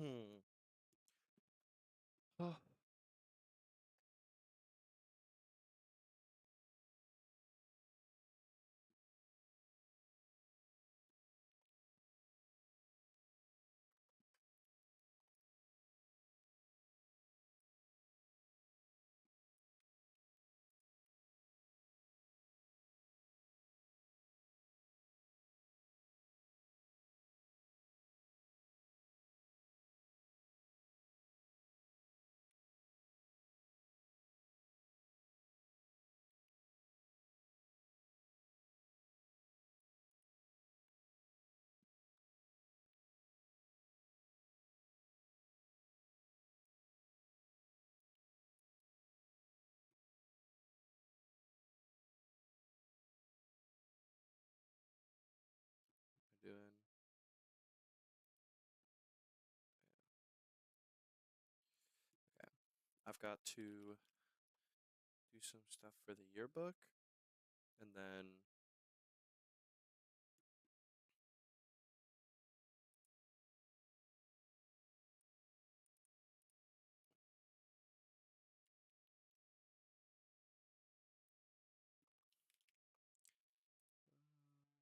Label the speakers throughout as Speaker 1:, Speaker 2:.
Speaker 1: Hmm. Oh, what am I doing? Okay. I've got to do some stuff for the yearbook, and then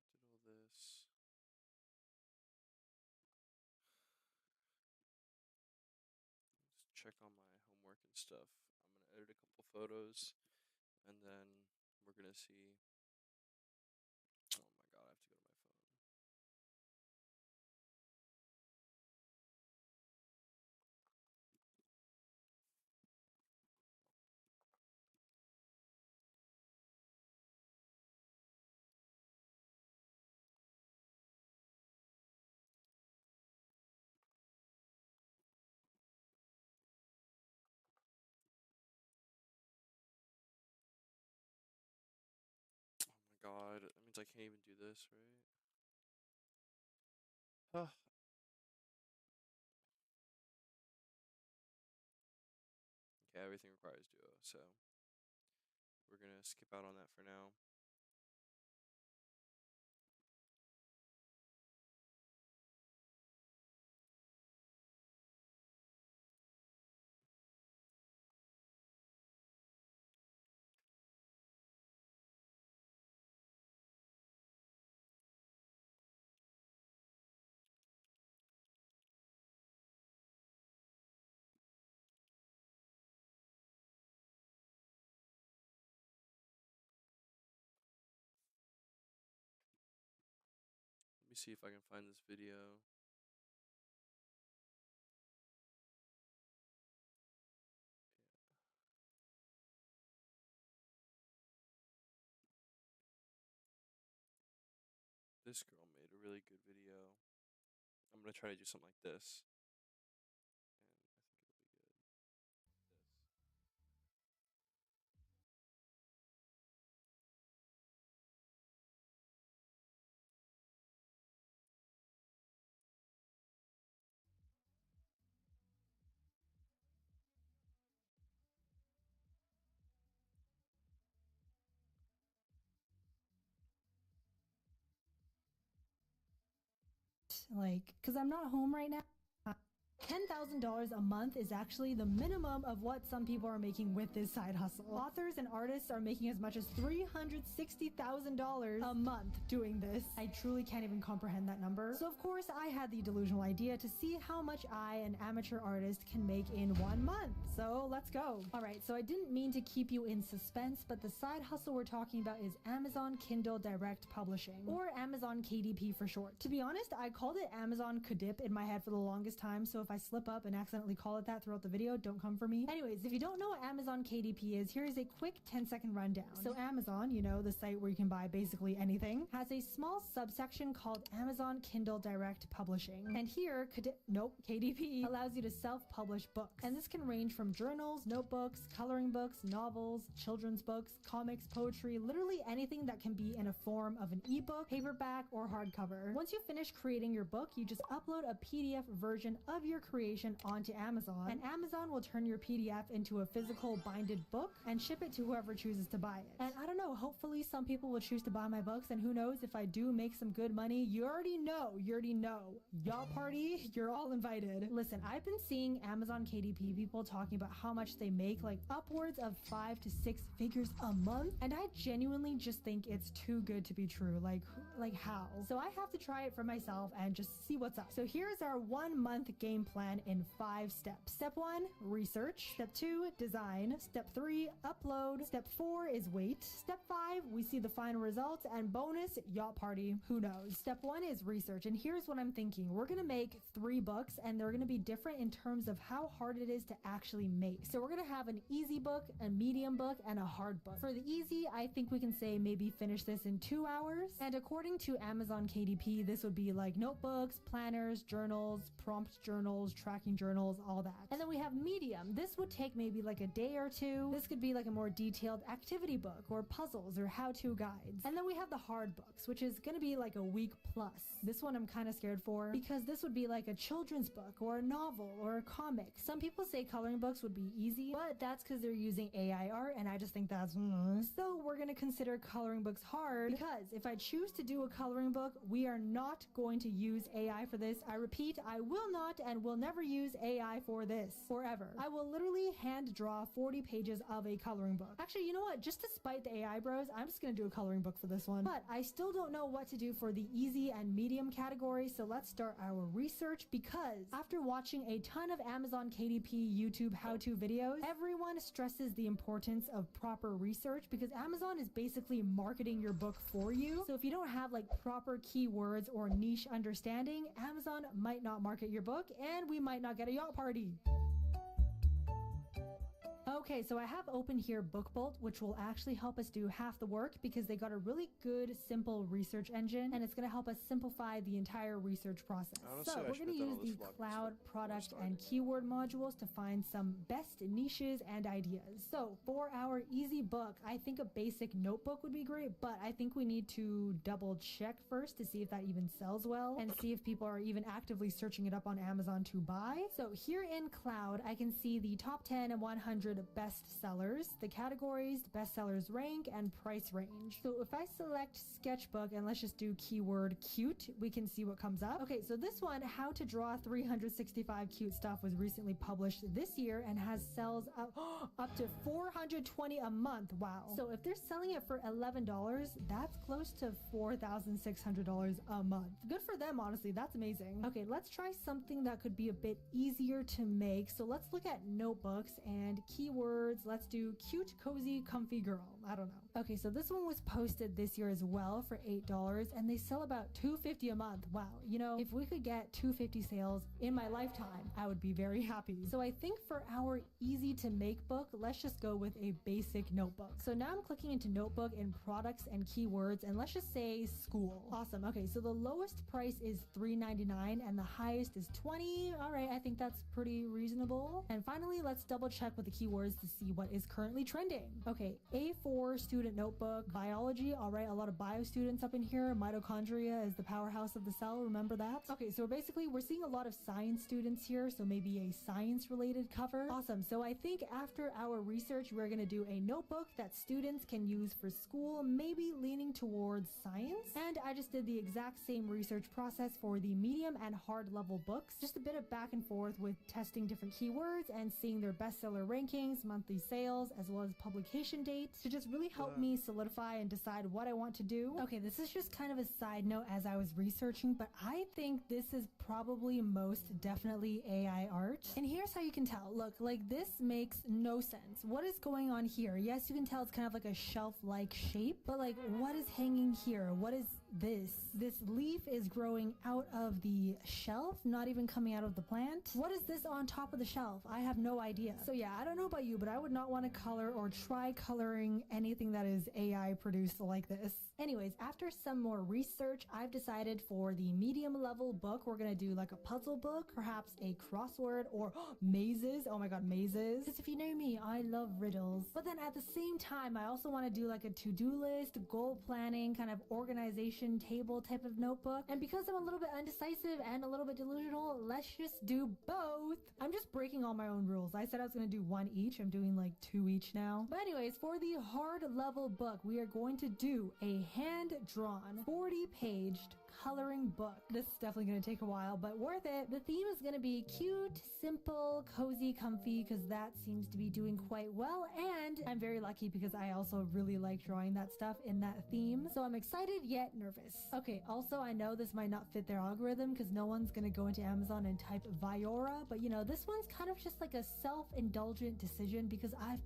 Speaker 1: did all this. Just check on my homework and stuff. I'm gonna edit a couple photos, and then we're gonna see. Oh my god, I have to go to my phone. Oh my god, that means I can't even do this, right? Ah, okay, everything requires Duo, so we're gonna skip out on that for now. Let me see if I can find this video. This girl made a really good video. I'm gonna try to do something like this, and I think it'll be good. This.
Speaker 2: Like, because I'm not home right now. $10,000 a month is actually the minimum of what some people are making with this side hustle. Authors and artists are making as much as $360,000 a month doing this. I truly can't even comprehend that number. So of course I had the delusional idea to see how much I, an amateur artist, can make in 1 month. So let's go. All right, so I didn't mean to keep you in suspense, but the side hustle we're talking about is Amazon Kindle Direct Publishing, or Amazon KDP for short. To be honest, I called it Amazon KDP in my head for the longest time, so if I slip up and accidentally call it that throughout the video, don't come for me. Anyways, if you don't know what Amazon KDP is, here is a quick 10-second rundown. So Amazon, you know, the site where you can buy basically anything, has a small subsection called Amazon Kindle Direct Publishing. And here, KDP allows you to self-publish books. And this can range from journals, notebooks, coloring books, novels, children's books, comics, poetry, literally anything that can be in a form of an ebook, paperback, or hardcover. Once you finish creating your book, you just upload a PDF version of your creation onto Amazon, and Amazon will turn your PDF into a physical binded book and ship it to whoever chooses to buy it. And I don't know, hopefully some people will choose to buy my books, and who knows, if I do make some good money, you already know. Y'all party, you're all invited. Listen, I've been seeing Amazon KDP people talking about how much they make, like upwards of 5 to 6 figures a month, and I genuinely just think it's too good to be true. Like how? So I have to try it for myself and just see what's up. So here's our 1 month game plan in 5 steps. Step 1, research. Step 2, design. Step 3, upload. Step 4 is wait. Step 5, we see the final results, and bonus, yacht party, who knows. Step 1 is research, and here's what I'm thinking. We're gonna make 3 books, and they're gonna be different in terms of how hard it is to actually make. So we're gonna have an easy book, a medium book, and a hard book. For the easy, I think we can say maybe finish this in 2 hours, and according to Amazon KDP, this would be like notebooks, planners, journals, prompt journals, tracking journals, all that. And then we have medium. This would take maybe like a day or 2. This could be like a more detailed activity book or puzzles or how-to guides. And then we have the hard books, which is gonna be like a week plus. This one I'm kind of scared for because this would be like a children's book or a novel or a comic. Some people say coloring books would be easy, but that's because they're using AI art, and I just think that's so we're gonna consider coloring books hard, because if I choose to do a coloring book, we are not going to use AI for this. I repeat, I will not and will never use AI for this forever. I will literally hand draw 40 pages of a coloring book. Actually, you know what? Just to spite the AI bros, I'm just gonna do a coloring book for this one. But I still don't know what to do for the easy and medium category, so let's start our research, because after watching a ton of Amazon KDP YouTube how-to videos, everyone stresses the importance of proper research, because Amazon is basically marketing your book for you. So if you don't have like proper keywords or niche understanding, Amazon might not market your book, and we might not get a yacht party. Okay, so I have open here BookBolt, which will actually help us do half the work because they got a really good, simple research engine, and it's going to help us simplify the entire research process.
Speaker 1: Honestly,
Speaker 2: so we're going to use the cloud product and keyword modules to find some best niches and ideas. So for our easy book, I think a basic notebook would be great, but I think we need to double check first to see if that even sells well and see if people are even actively searching it up on Amazon to buy. So here in cloud, I can see the top 10 and 100 best sellers, the categories, bestsellers rank, and price range. So if I select sketchbook and let's just do keyword cute, we can see what comes up. Okay, so this one, how to draw 365 cute stuff, was recently published this year and has sells up to 420 a month. Wow. So if they're selling it for $11, that's close to $4,600 a month. Good for them, honestly. That's amazing. Okay, let's try something that could be a bit easier to make. So let's look at notebooks and keywords. Let's do cute, cozy, comfy girl. I don't know. Okay, so this one was posted this year as well for $8, and they sell about $250 a month. Wow. You know, if we could get $250 sales in my lifetime, I would be very happy. So I think for our easy to make book, let's just go with a basic notebook. So now I'm clicking into notebook in products and keywords, and let's just say school. Awesome. Okay, so the lowest price is $3.99 and the highest is $20. All right, I think that's pretty reasonable. And finally, let's double check with the keywords to see what is currently trending. Okay, A4 student notebook, biology. All right, a lot of bio students up in here. Mitochondria is the powerhouse of the cell. Remember that? Okay, so basically we're seeing a lot of science students here, so maybe a science related cover. Awesome. So I think after our research, we're going to do a notebook that students can use for school, maybe leaning towards science. And I just did the exact same research process for the medium and hard level books. Just a bit of back and forth with testing different keywords and seeing their bestseller rankings, monthly sales, as well as publication dates to just really help me solidify and decide what I want to do. Okay, this is just kind of a side note as I was researching, but I think this is probably most definitely AI art. And here's how you can tell. Look, like this makes no sense. What is going on here? Yes, you can tell it's kind of like a shelf-like shape, but like what is hanging here? What is this? This leaf is growing out of the shelf, not even coming out of the plant. What is this on top of the shelf? I have no idea. So yeah, I don't know about you, but I would not want to color or try coloring anything that is AI produced like this. Anyways, after some more research, I've decided for the medium level book, we're gonna do like a puzzle book, perhaps a crossword or mazes. Oh my god, mazes. Because if you know me, I love riddles. But then at the same time, I also want to do like a to-do list, goal planning, kind of organization table type of notebook. And because I'm a little bit undecisive and a little bit delusional, let's just do both. I'm just breaking all my own rules. I said I was going to do one each. I'm doing like two each now. But anyways, for the hard level book, we are going to do a hand-drawn 40-paged coloring book. This is definitely going to take a while, but worth it. The theme is going to be cute, simple, cozy, comfy, because that seems to be doing quite well. And I'm very lucky because I also really like drawing that stuff in that theme. So I'm excited yet nervous. Okay, also I know this might not fit their algorithm because no one's going to go into Amazon and type Viora, but you know, this one's kind of just like a self-indulgent decision because I've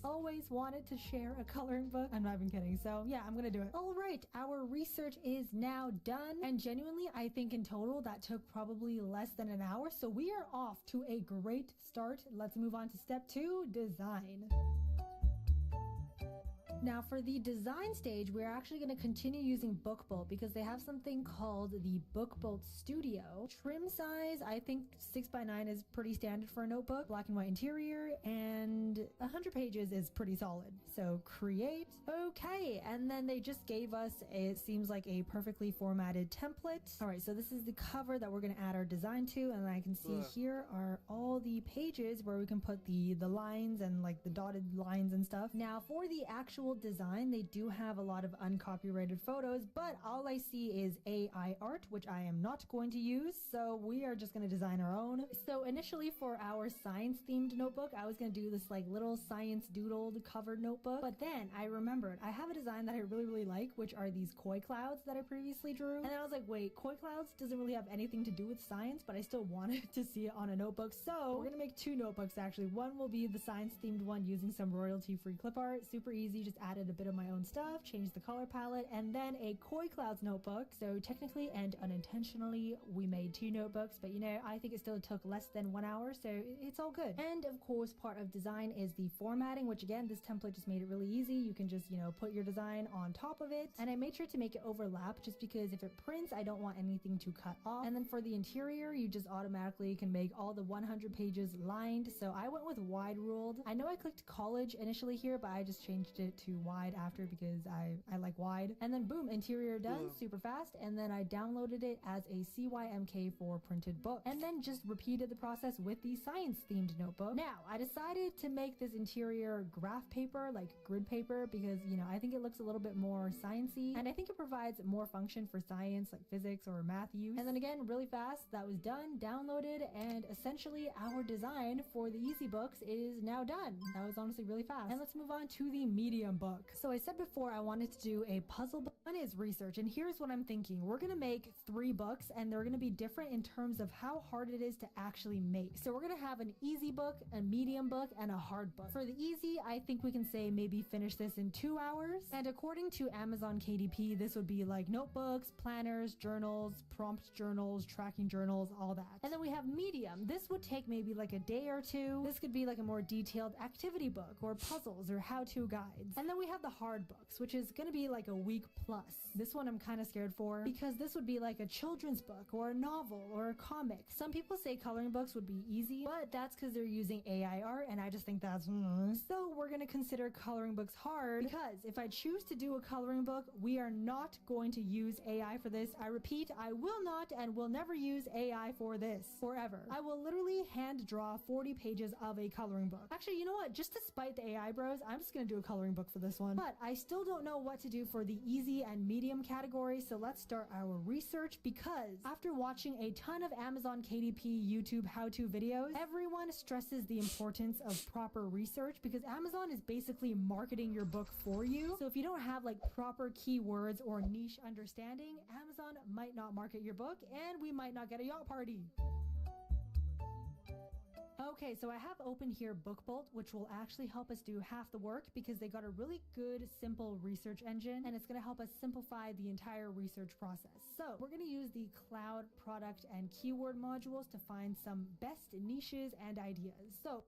Speaker 2: always wanted to share a coloring book. I'm not even kidding. So yeah, I'm going to do it. All right, our research is now done. And genuinely, I think in total that took probably less than an hour. So we are off to a great start. Let's move on to step 2, design. Now for the design stage, we're actually going to continue using BookBolt because they have something called the BookBolt Studio. Trim size, I think 6x9 is pretty standard for a notebook. Black and white interior, and 100 pages is pretty solid. So create, okay, and then they just gave us, it seems like a perfectly formatted template. All right, so this is the cover that we're going to add our design to, and I can see here are all the pages where we can put the lines and like the dotted lines and stuff. Now for the actual design, they do have a lot of uncopyrighted photos, but all I see is AI art, which I am not going to use, so we are just going to design our own. So initially for our science themed notebook, I was going to do this like little science doodled covered notebook, but then I remembered I have a design that I really like, which are these koi clouds that I previously drew, and then I was like, wait, koi clouds doesn't really have anything to do with science, but I still wanted to see it on a notebook, so we're gonna make 2 notebooks actually. One will be the science themed one using some royalty free clip art, super easy, just added a bit of my own stuff, changed the color palette, and then a koi clouds notebook. So technically and unintentionally we made 2 notebooks, but you know, I think it still took less than 1 hour, so it's all good. And of course part of design is the formatting, which again, this template just made it really easy. You can just, you know, put your design on top of it, and I made sure to make it overlap just because if it prints, I don't want anything to cut off. And then for the interior, you just automatically can make all the 100 pages lined, so I went with wide ruled. I know I clicked college initially here, but I just changed it to wide after because I like wide. And then boom, interior done, super fast. And then I downloaded it as a CYMK4 printed book, and then just repeated the process with the science themed notebook. Now I decided to make this interior graph paper, like grid paper, because you know, I think it looks a little bit more sciencey, and I think it provides more function for science like physics or math use. And then again, really fast, that was done, downloaded, and essentially our design for the easy books is now done. That was honestly really fast. And let's move on to the medium book. So I said before I wanted to do a puzzle book. One is research, and here's what I'm thinking. We're gonna make 3 books, and they're gonna be different in terms of how hard it is to actually make. So we're gonna have an easy book, a medium book, and a hard book. For the easy, I think we can say maybe finish this in 2 hours. And according to Amazon KDP, this would be like notebooks, planners, journals, prompt journals, tracking journals, all that. And then we have medium. This would take maybe like a day or 2. This could be like a more detailed activity book or puzzles or how-to guides. And then we have the hard books, which is gonna be like a week plus. This one I'm kind of scared for because this would be like a children's book or a novel or a comic. Some people say coloring books would be easy, but that's because they're using AI art, and I just think that's so we're gonna consider coloring books hard because if I choose to do a coloring book, we are not going to use AI for this. I repeat, I will not and will never use AI for this forever. I will literally hand draw 40 pages of a coloring book. Actually, you know what? Just to spite the AI bros, I'm just gonna do a coloring book for this one. But I still don't know what to do for the easy and medium category, so let's start our research because after watching a ton of Amazon KDP YouTube how-to videos, everyone stresses the importance of proper research because Amazon is basically marketing your book for you. So if you don't have like proper keywords or niche understanding, Amazon might not market your book and we might not get a yacht party. Okay, so I have open here BookBolt, which will actually help us do half the work because they got a really good, simple research engine, and it's going to help us simplify the entire research process. So we're going to use the cloud product and keyword modules to find some best niches and ideas. So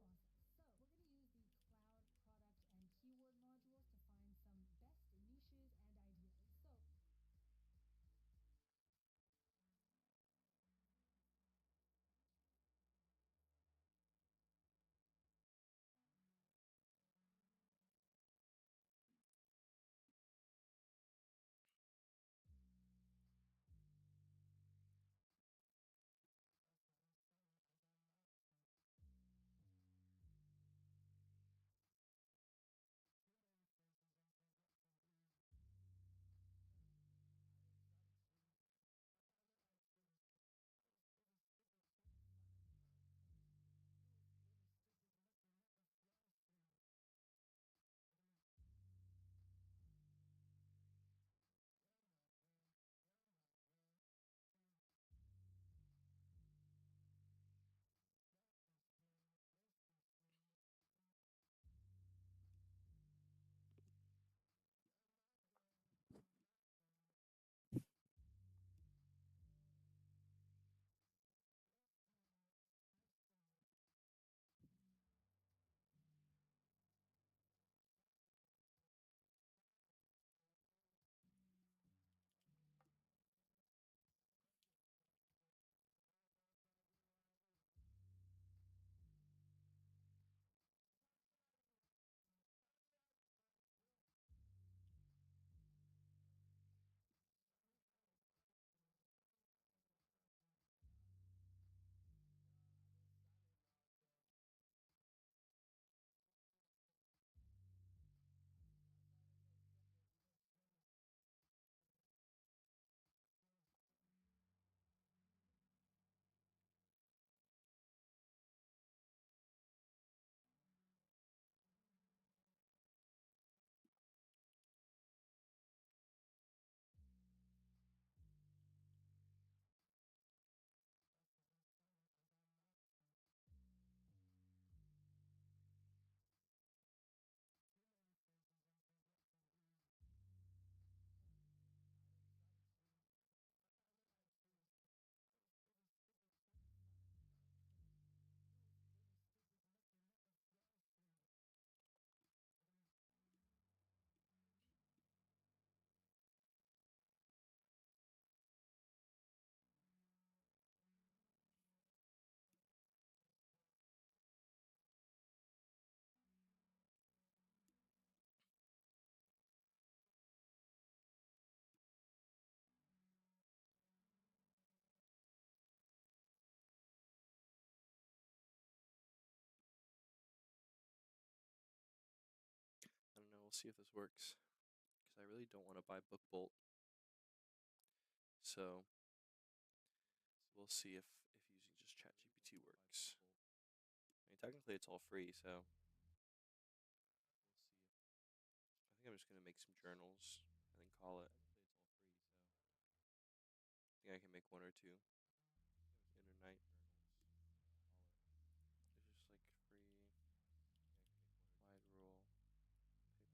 Speaker 1: we'll see if this works. Because I really don't want to buy Book Bolt. So we'll see if using just ChatGPT works. I mean, technically it's all free, so I think I'm just gonna make some journals and then call it. I think I can make one or two in a night. It's just like free, wide rule, paper printable. Yeah. Mm.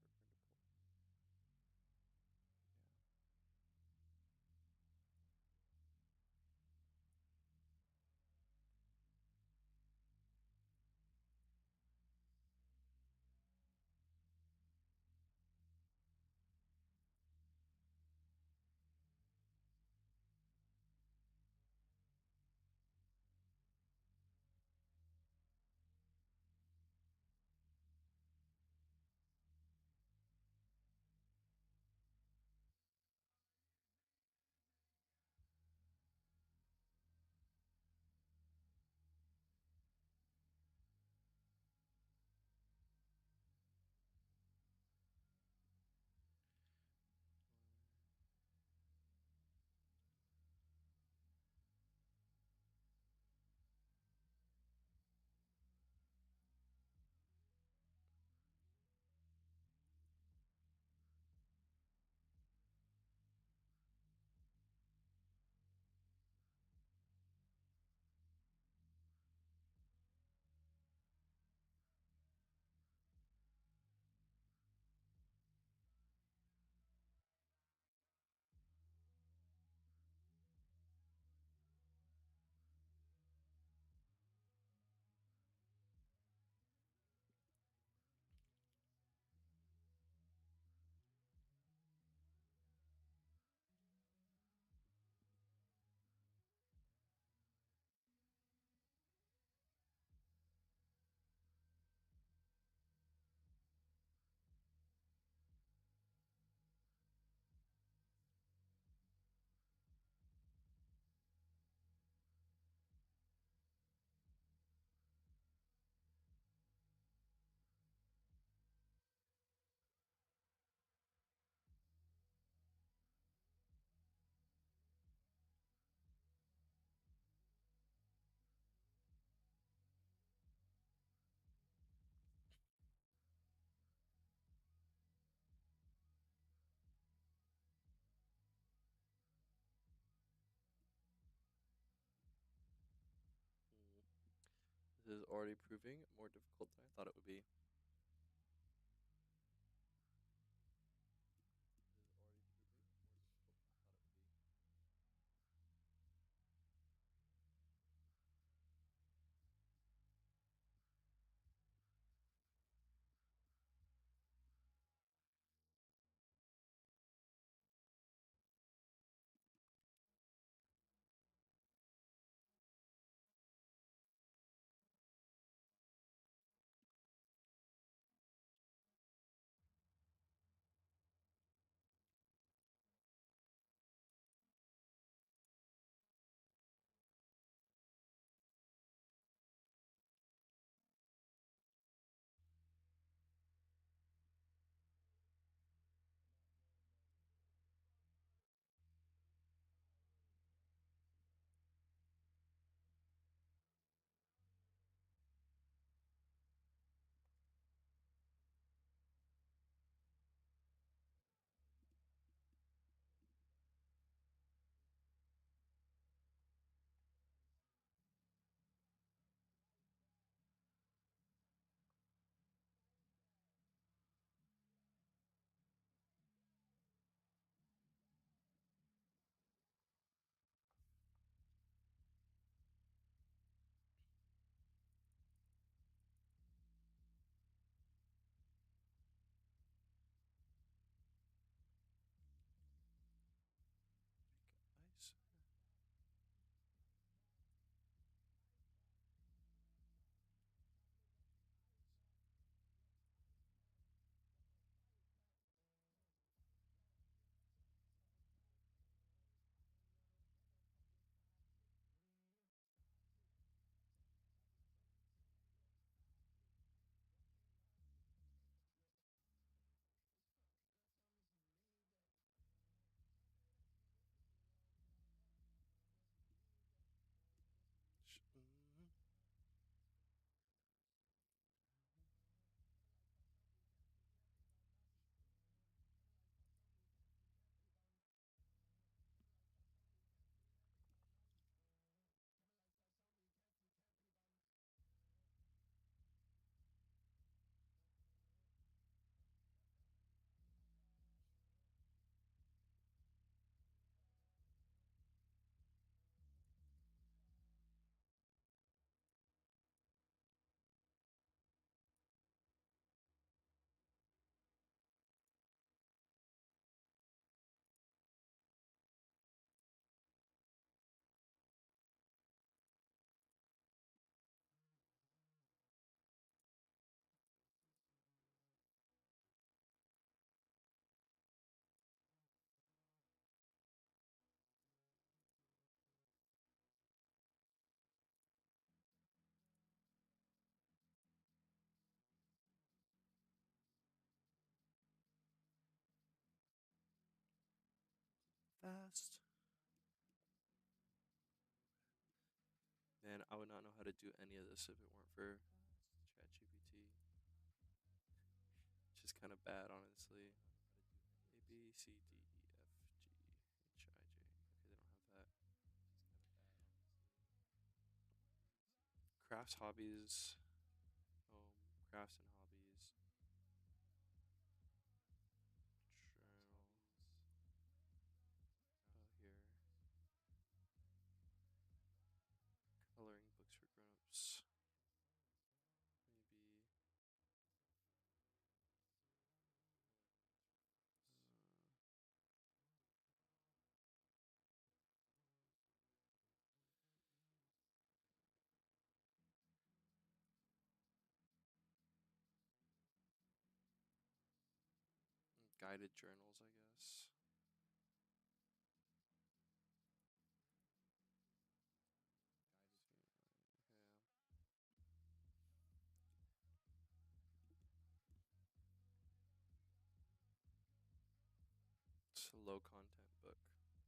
Speaker 1: This is already proving more difficult than I thought it would be. fast. Man, I would not know how to do any of this if it weren't for ChatGPT. Which is kind of bad, honestly. A B C D E F G H I J. Okay, they don't have that. Crafts, hobbies, home, crafts and hobbies, journal. Oh, here, coloring books for grown-ups. Maybe guided journals, I guess. Yeah, it's a low content book. Mm.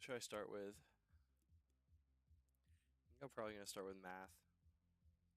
Speaker 1: What should I start with? I think I'm probably gonna start with math. I guess yeah.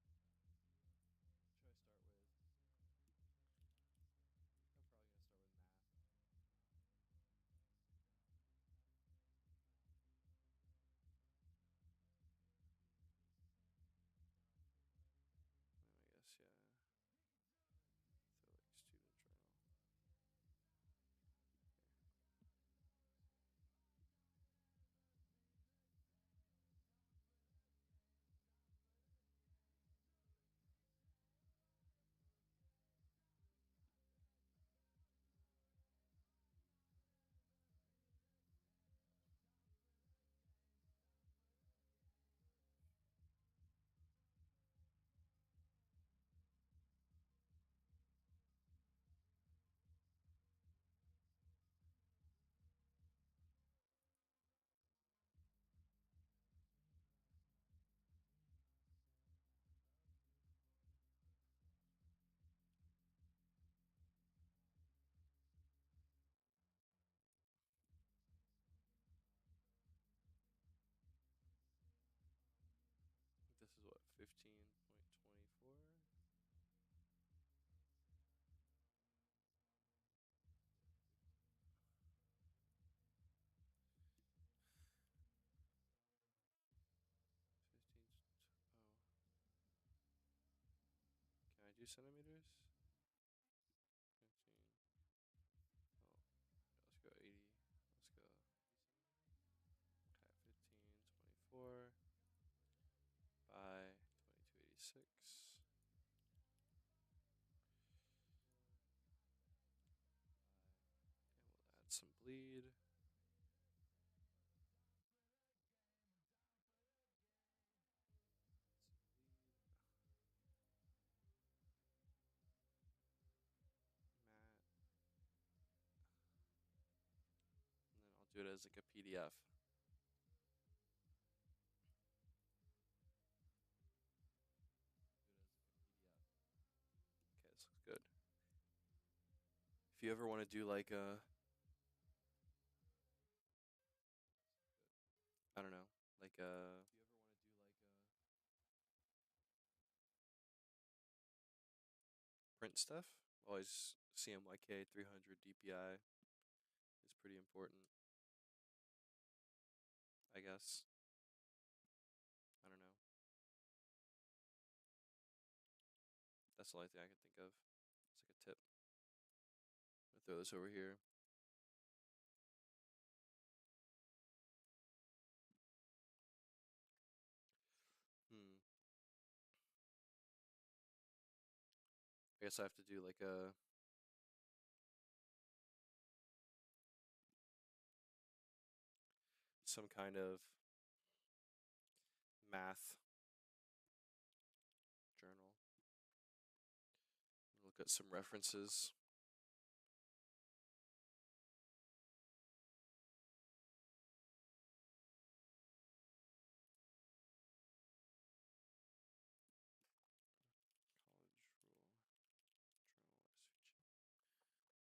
Speaker 1: So like student journal. This is what 15.24. 15. Oh, can I do centimeters? 15. Oh, let's go 80. Let's go. Okay, 15.24 by 2286. And we'll add some bleed. Matte. And then I'll do it as like a PDF. Okay, this looks good. you ever want to do like a, I don't know, like a print stuff, always CMYK 300 DPI is pretty important, I guess. I don't know. That's the only thing I can think of. It's like a tip. I'm gonna throw this over here. Hmm. I guess I have to do like a some kind of math journal. Look at some references.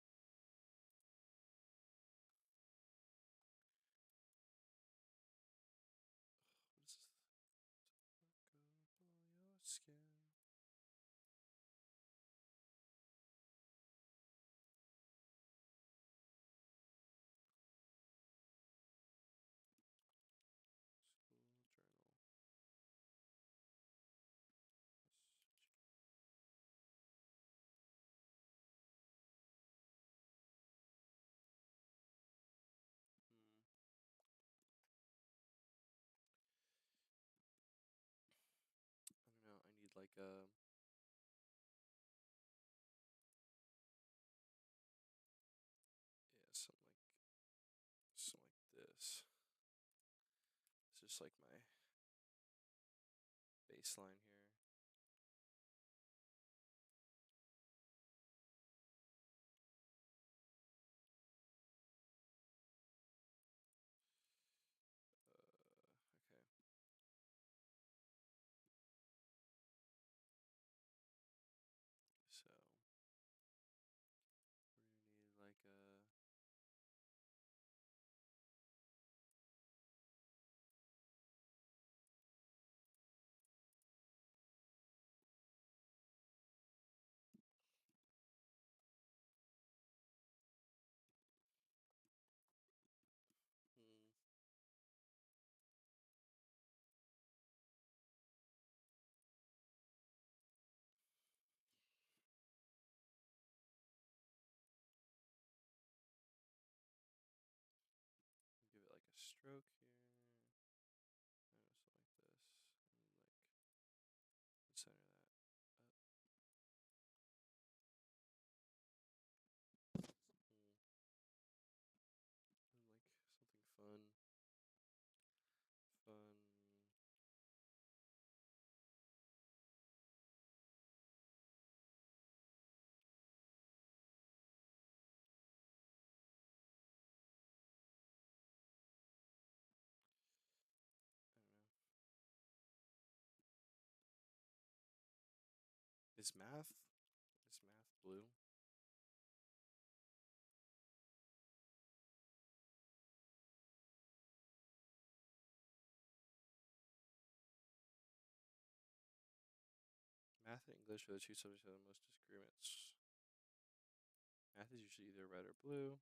Speaker 1: College rule journal SVG. What is this? Tobacco your skin. School journal. Hmm. I don't know. I need like a yeah, something like this. It's just like my baseline here. Okay. So we're gonna need like a hmm, give it like a stroke here. I don't know, something like this. And like center that up. Hmm. And like something fun. Fun. I don't know. Is math blue? Math and English are the two subjects that have the most disagreements. Math is usually either red or blue.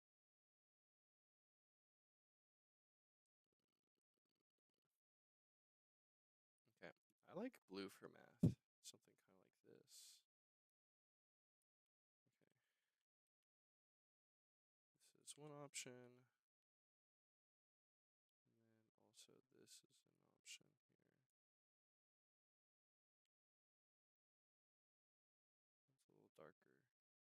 Speaker 1: Okay. I like blue for math. Something kind of like this. Okay. This is one option. And then also this is an option here. It's a little darker than the other.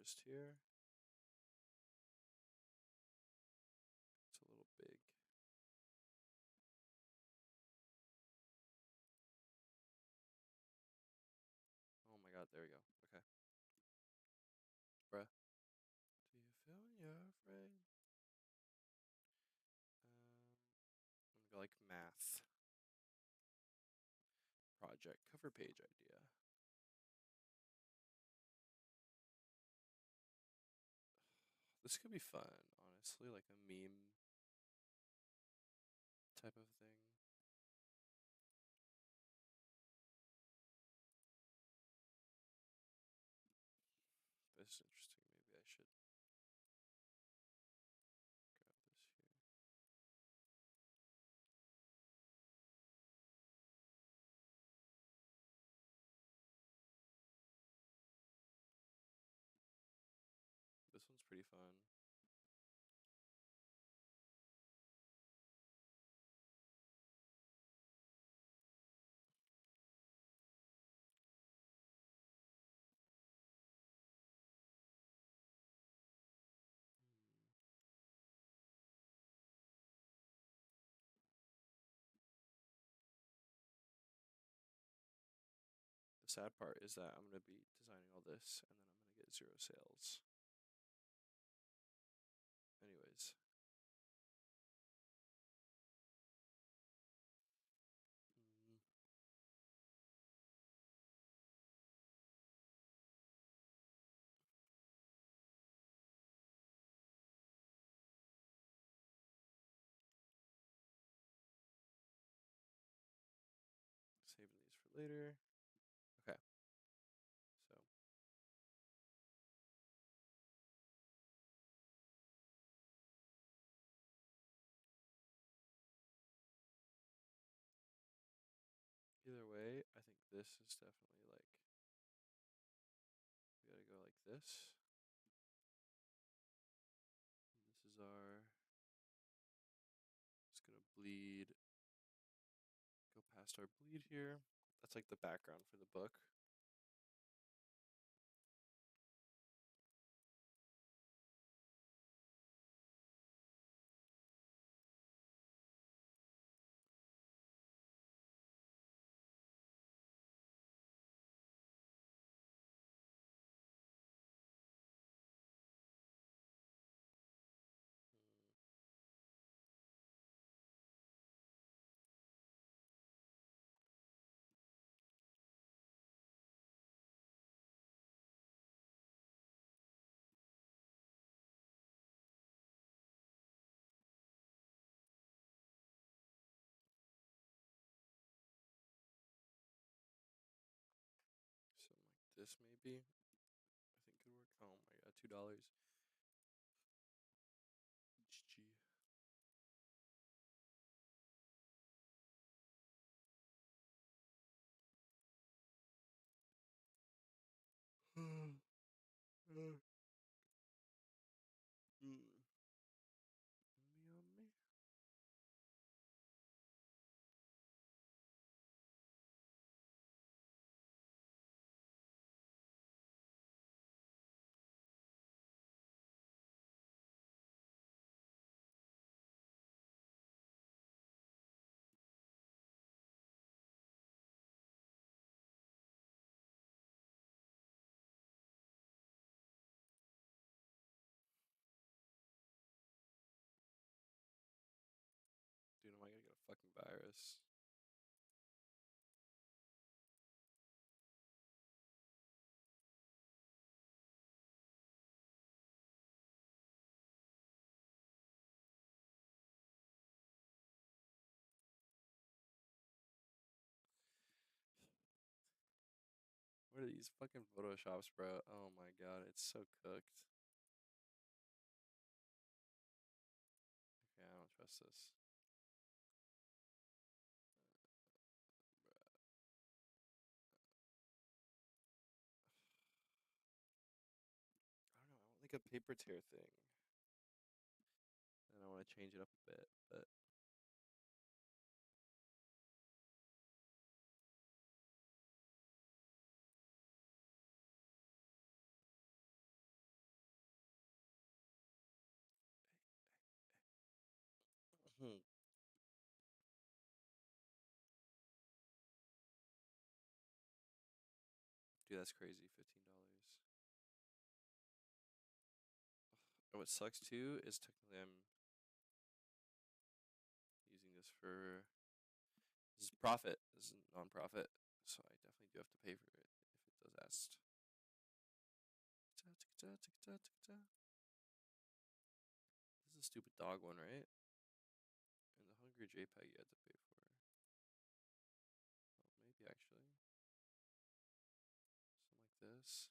Speaker 1: interest here. It's a little big. Oh my god, there we go. Okay. Bruh. Do you feel when you're afraid? I'm gonna go like math. Project cover page idea. This could be fun, honestly, like a meme type of thing. This is interesting. Maybe I should grab this here. This one's pretty fun. Hmm. The sad part is that I'm gonna be designing all this and then I'm gonna get 0 sales. Anyways. Mm, saving these for later. Okay. So either way, I think this is definitely like we gotta go like this. And this is our just gonna bleed, go past our bleed here. That's like the background for the book. Mm, something like this maybe. I think could work. Oh my god, $2. GG. Mm. Yummy. Dude, am I gonna get a fucking virus? What are these fucking photoshops, bro? Oh my god, it's so cooked. Okay, I don't trust this. I don't know. I want like a paper tear thing, and I want to change it up a bit, but Hmm. Dude, that's crazy. $15. And what sucks too is technically I'm using this for this is profit. This is non-profit, so I definitely do have to pay for it if it does ask. This is a stupid dog one, right? And the Hungry JPEG you had to pay for. Oh, maybe actually. Something like this.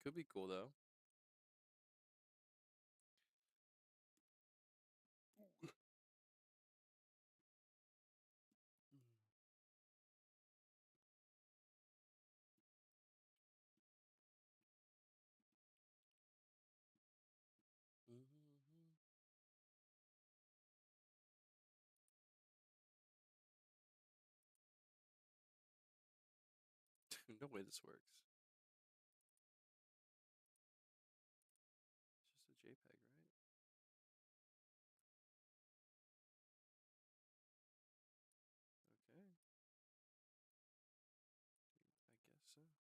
Speaker 1: Could be cool though. No way this works. It's just a JPEG, right? Okay. I guess so. Huh. What are we looking? Oops. Where'd it go?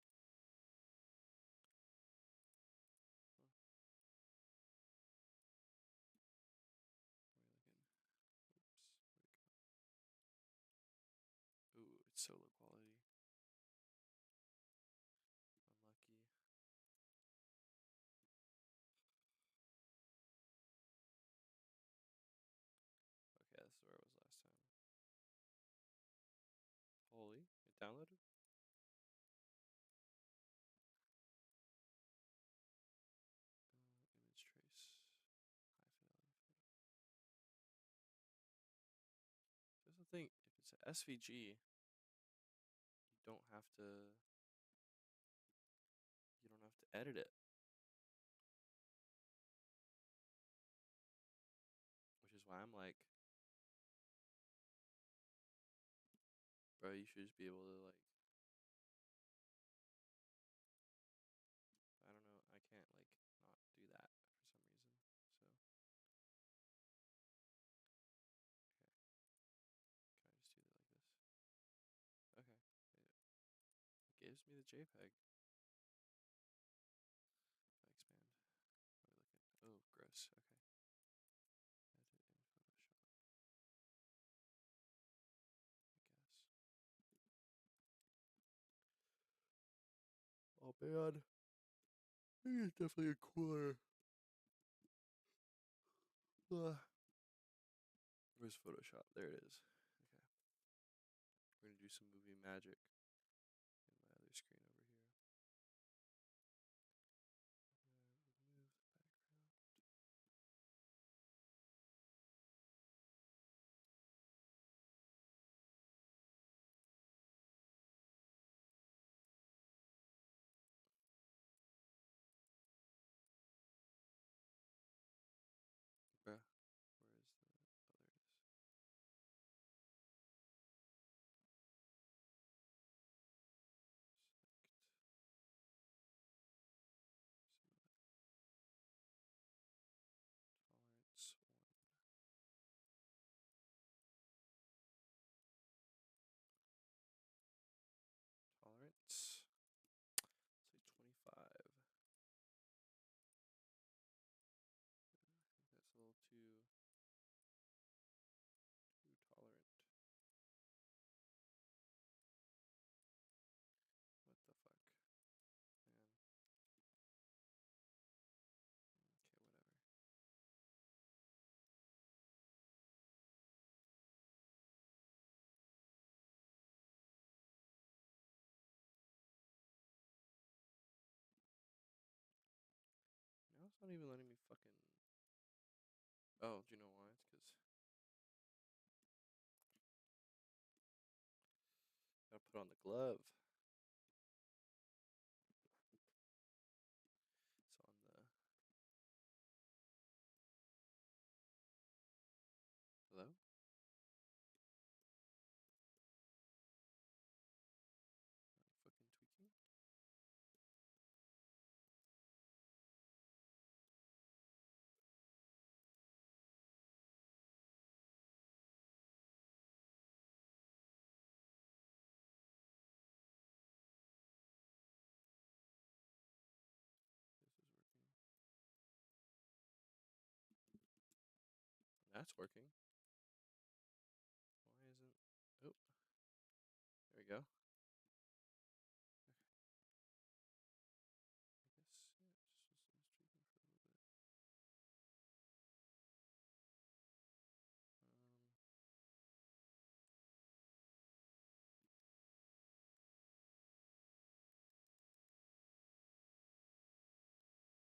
Speaker 1: Ooh, it's so low quality. Unlucky. Okay, this is where I was last time. Holy, it downloaded? Image trace. High fidelity. Here's the thing, if it's an SVG, don't have to you don't have to edit it. Which is why I'm like, bro, you should just be able to like I don't know, I can't like not do that for some reason. So okay. Can I just do it like this? Okay. It gives me the JPEG. If I expand. What are we looking? Oh, gross. Okay. Edit in Photoshop, I guess. Oh man. I think it's definitely a cooler. Where's Photoshop? There it is. Okay. We're gonna do some movie magic in my other screen over here. Remove the background. Bruh. Where is the oh there it is. Select similar. Tolerance one. Tolerance. Let's say 25. I think that's a little too tolerant. What the fuck? Man. Okay, whatever. Now it's not even letting me fucking. Oh, do you know why? It's because I gotta put on the glove. It's on the. Hello? Am I fucking tweaking? That's working. Why isn't... Oh, there we go. I guess,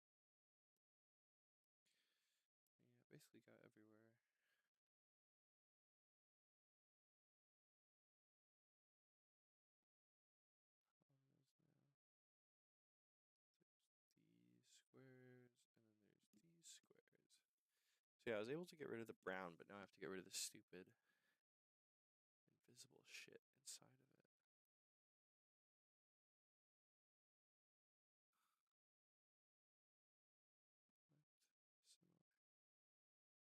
Speaker 1: yeah, it just was streaking for a little bit. Um, yeah, basically got everywhere. Problem is now there's these squares and then there's these squares. So yeah, I was able to get rid of the brown, but now I have to get rid of the stupid invisible shit inside of it. Select, similar, select, similar.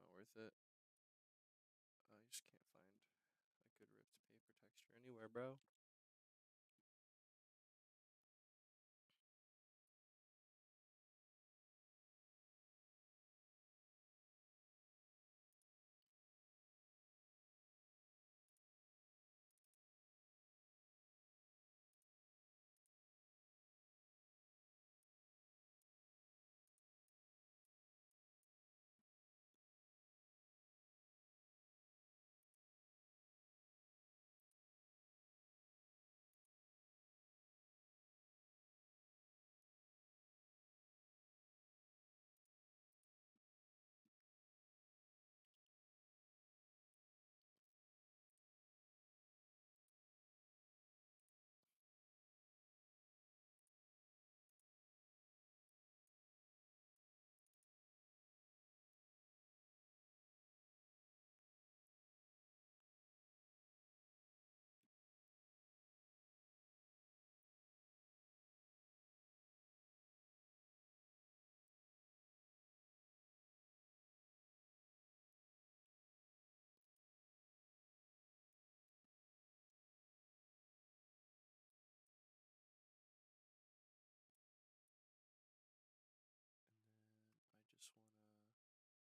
Speaker 1: What if I put it at like 15? Kind of does, is it? Oops. I know, it's just not worth it. You just can't find a good ripped paper texture anywhere, bro. And then I just wanna, I guess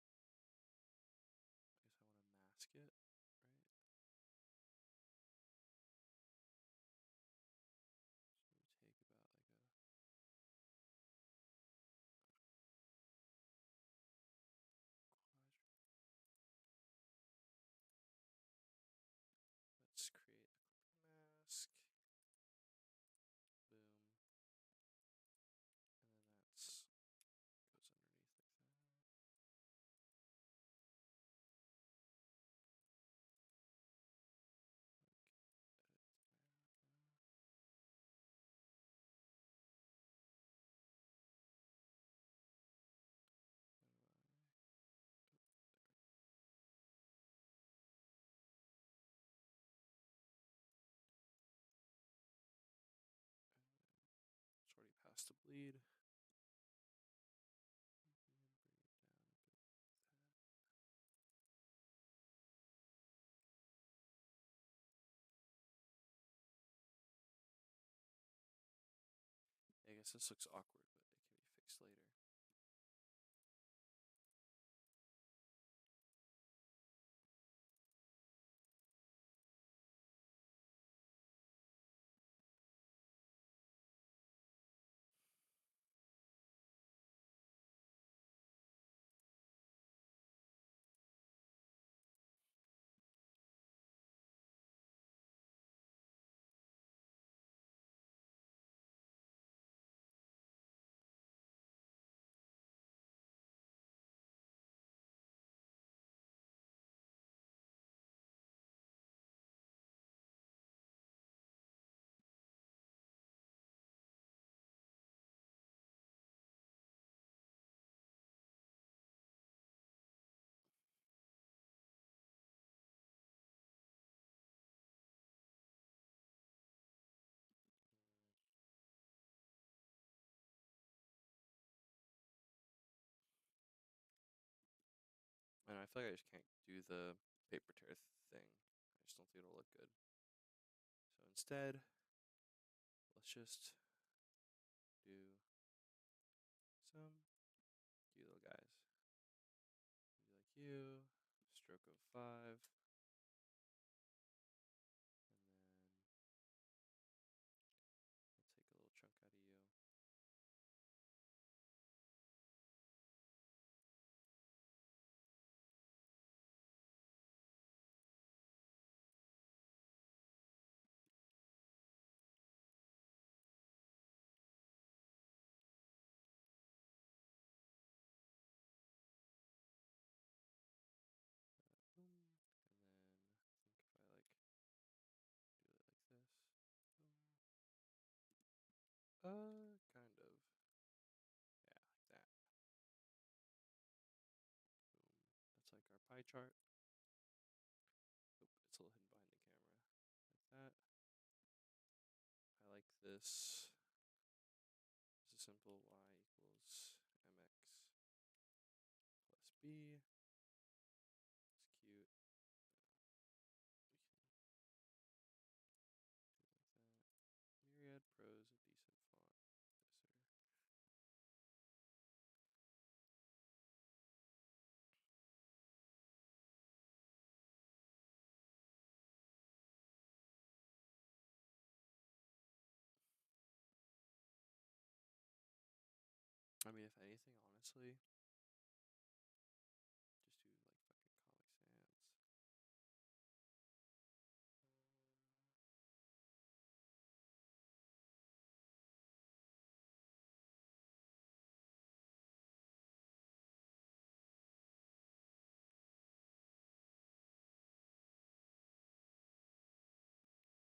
Speaker 1: I wanna mask it, right? So we take about like a quadrant. Let's create a clicker mask. Boom. And then that's goes underneath like that. Like edit America. How do I? Oh, there we go. And then it's already past the bleed. We can bring it down a bit like that. I guess this looks awkward, but it can be fixed later. feel like I just can't do the paper tear thing. I just don't think it'll look good. So instead, let's just do some cute little guys. Do like you, stroke of 5, and then we'll take a little chunk out of you. Boom. And then I think if I like do it like this, boom. Kind of. Yeah, like that. Boom. That's like our pie chart. Oop, it's a little hidden behind the camera. Like that. I like this. This is simple. Y equals mx plus b. It's cute. We can do like that. Myriad Pro's a decent font. Yes, sir. I mean, if anything, honestly, just do like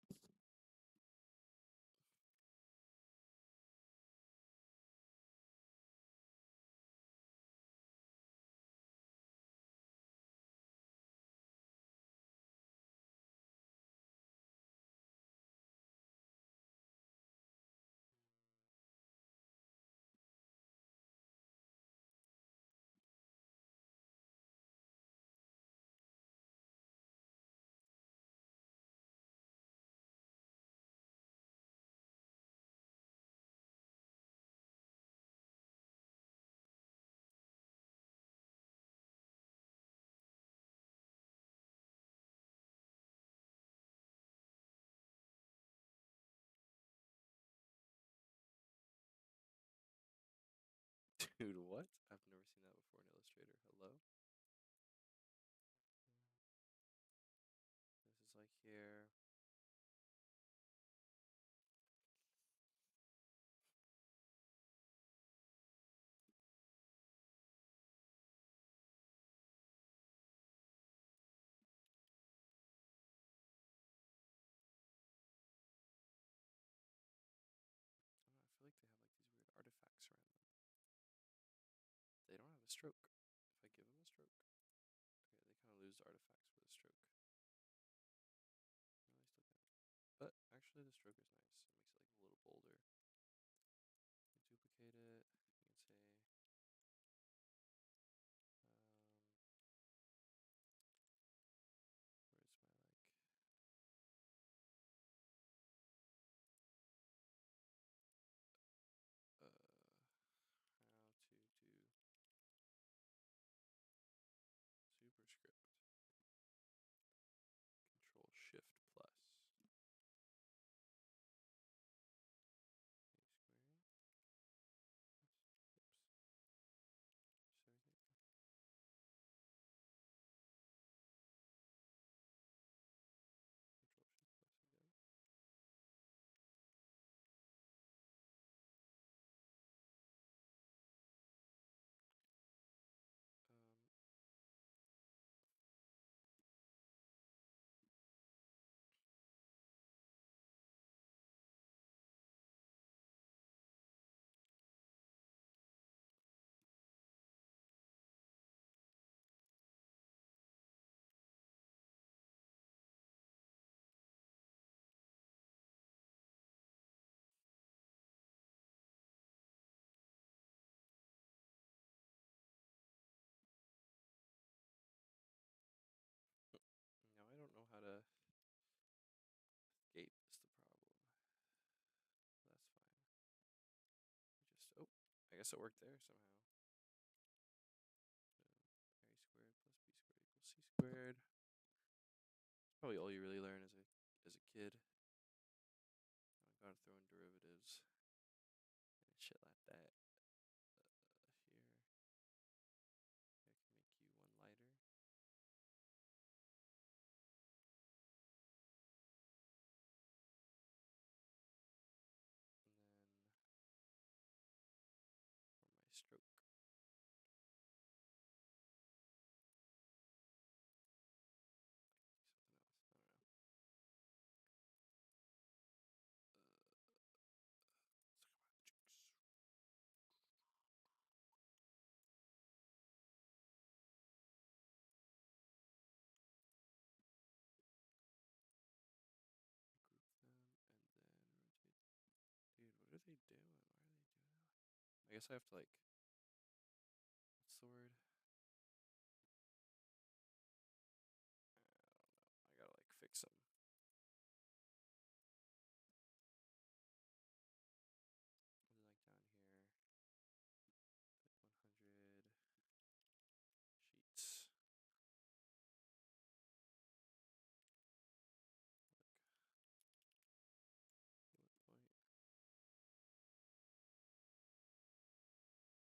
Speaker 1: fucking Comic Sans. Dude, what? I've never seen that before in Illustrator. Hello? This is like here. I don't know, I feel like they have like these weird artifacts around them. They don't have a stroke. If I give them a stroke. Okay, they kind of lose the artifacts for the stroke. No, they still can. But actually, the stroke is nice. It makes it like a little bolder. You duplicate it. You can say, where's my like, how to do superscript. Control Shift plus. guess it worked there somehow. A squared plus b squared equals c squared. It's probably all you really learn as a kid. I gotta throw in derivatives and shit like that. Here, I can make you one lighter. And then for my stroke, something else. I don't know. Let's talk about jokes. Group them and then rotate. Dude, what are they doing? Why are they doing that? I guess I have to like. What's the word? I don't know. I gotta like fix them. Like down here, like 100 sheets. Like bullet point.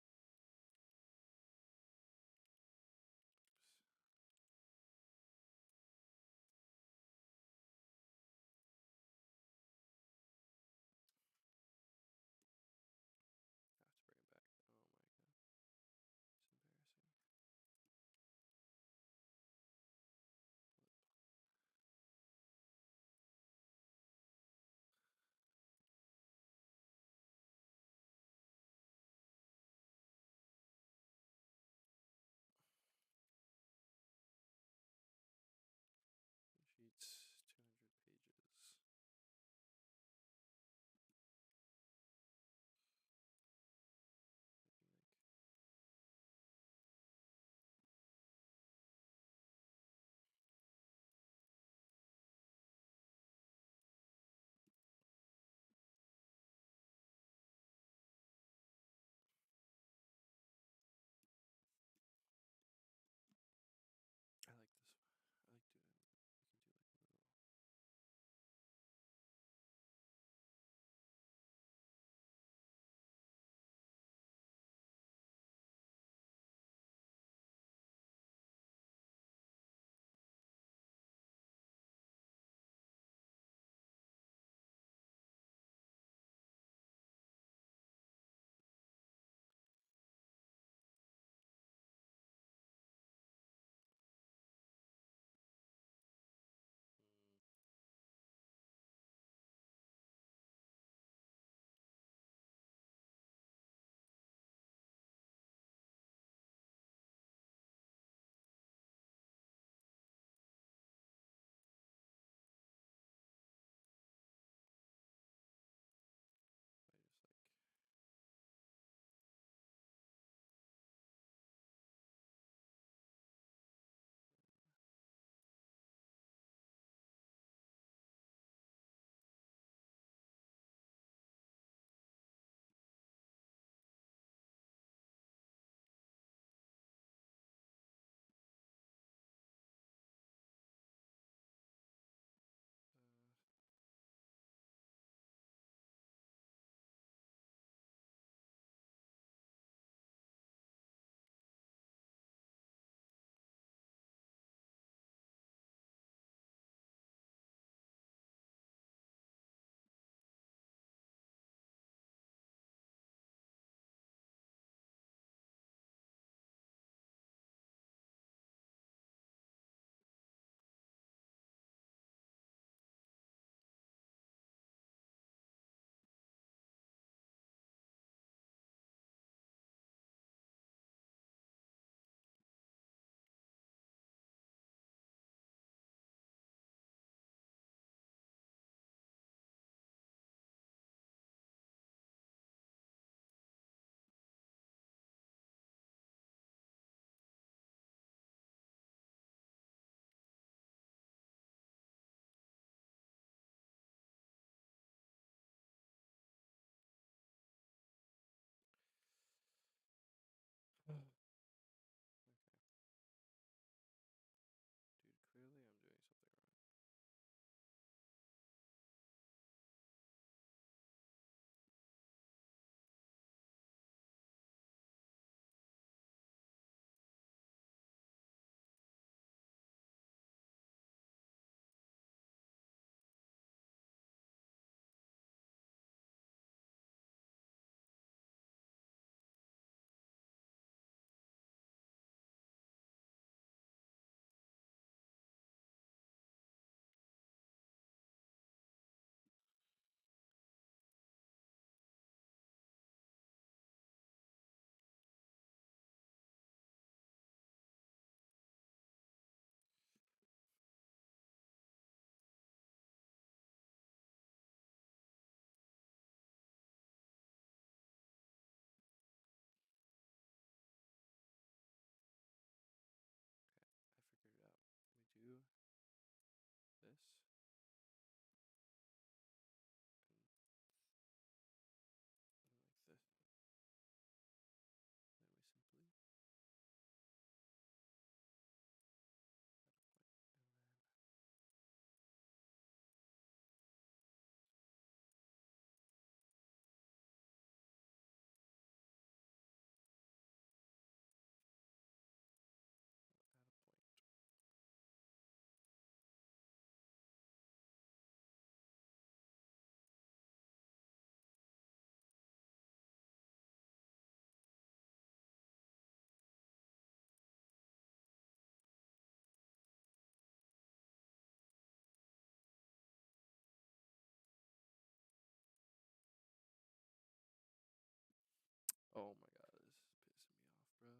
Speaker 1: Oh my god, this is pissing me off, bro.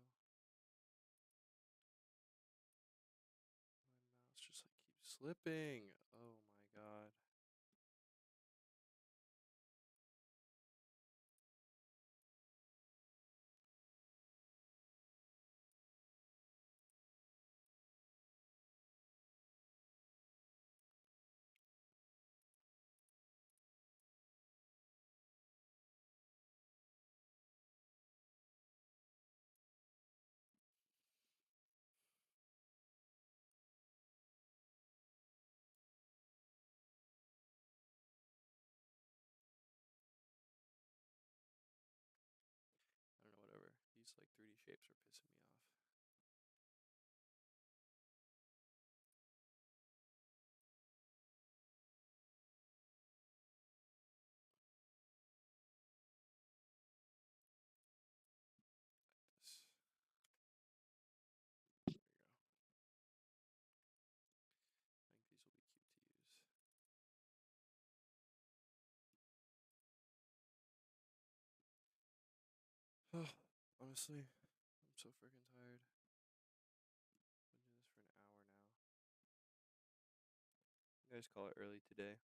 Speaker 1: My mouse just like keeps slipping. Oh my god. I don't know, whatever. These like 3D shapes are pissing me off. This. There we go. I think these will be cute to use. Honestly, I'm so freaking tired. Been doing this for an hour now. You guys call it early today.